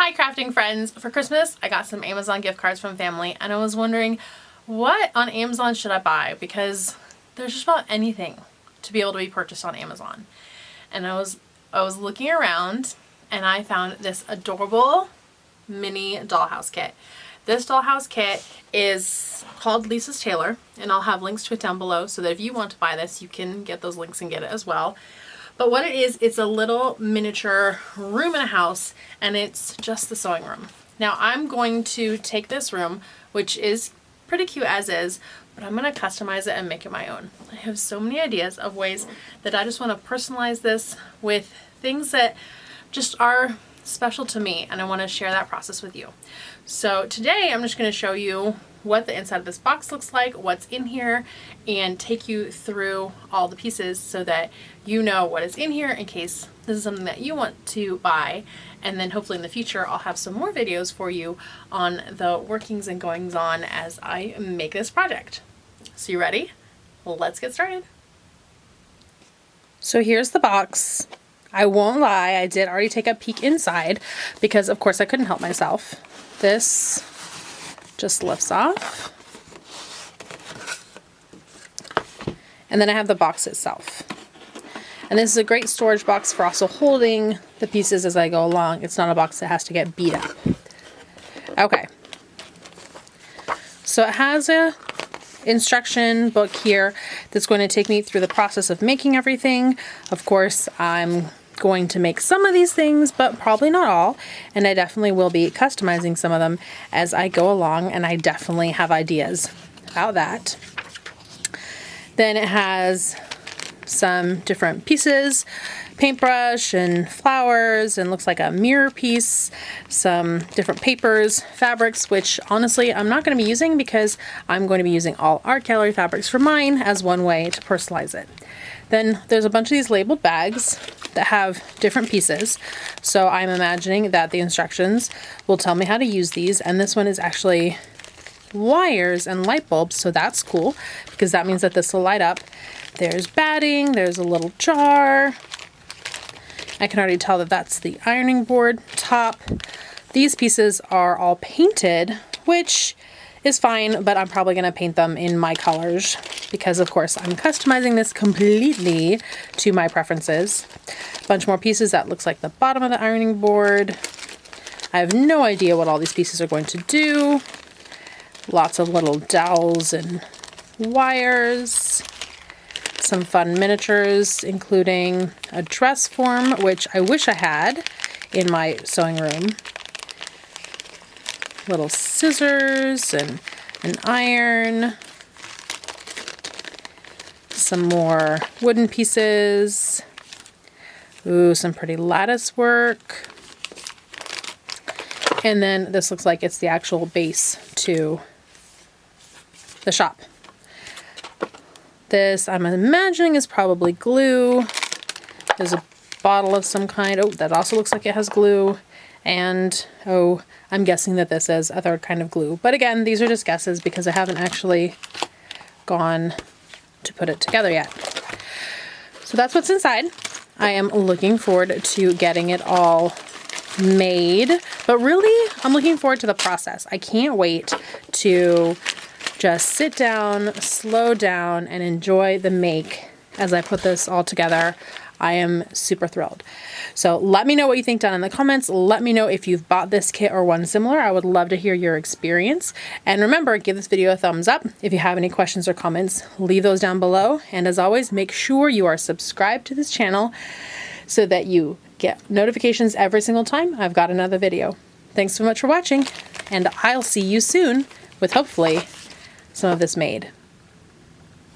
Hi crafting friends! For Christmas I got some Amazon gift cards from family and I was wondering what on Amazon should I buy because there's just about anything to be able to be purchased on Amazon. And I was looking around and I found this adorable mini dollhouse kit. This dollhouse kit is called Lisa's Tailor and I'll have links to it down below so that if you want to buy this you can get those links and get it as well. But what it is, it's a little miniature room in a house and it's just the sewing room. Now I'm going to take this room, which is pretty cute as is, but I'm going to customize it and make it my own. I have so many ideas of ways that I just want to personalize this with things that just are special to me and I want to share that process with you. So today I'm just going to show you what the inside of this box looks like, what's in here, and take you through all the pieces so that you know what is in here in case this is something that you want to buy. And then hopefully in the future I'll have some more videos for you on the workings and goings on as I make this project. So you ready? Well, let's get started. So here's the box. I won't lie, I did already take a peek inside because of course I couldn't help myself. This just lifts off. And then I have the box itself. And this is a great storage box for also holding the pieces as I go along. It's not a box that has to get beat up. Okay. So it has a instruction book here that's going to take me through the process of making everything. Of course, I'm going to make some of these things, but probably not all. And I definitely will be customizing some of them as I go along, and I definitely have ideas about that. Then it has some different pieces, paintbrush and flowers, and looks like a mirror piece, some different papers, fabrics, which honestly I'm not going to be using because I'm going to be using all art gallery fabrics for mine as one way to personalize it. Then there's a bunch of these labeled bags that have different pieces. So I'm imagining that the instructions will tell me how to use these. And this one is actually wires and light bulbs. So that's cool because that means that this will light up. There's batting, there's a little jar. I can already tell that that's the ironing board top. These pieces are all painted, which is fine, but I'm probably going to paint them in my colors because of course I'm customizing this completely to my preferences. A bunch more pieces. That looks like the bottom of the ironing board. I have no idea what all these pieces are going to do. Lots of little dowels and wires. Some fun miniatures, including a dress form, which I wish I had in my sewing room. Little scissors and an iron. Some more wooden pieces. Ooh, some pretty lattice work. And then this looks like it's the actual base to the shop. This, I'm imagining, is probably glue. There's a bottle of some kind. Oh, that also looks like it has glue. And, oh, I'm guessing that this is a third kind of glue. But again, these are just guesses because I haven't actually gone to put it together yet. So that's what's inside. I am looking forward to getting it all made. But really, I'm looking forward to the process. I can't wait to just sit down, slow down, and enjoy the make as I put this all together. I am super thrilled. So let me know what you think down in the comments. Let me know if you've bought this kit or one similar. I would love to hear your experience. And remember, give this video a thumbs up. If you have any questions or comments, leave those down below. And as always, make sure you are subscribed to this channel so that you get notifications every single time I've got another video. Thanks so much for watching, and I'll see you soon with hopefully some of this made.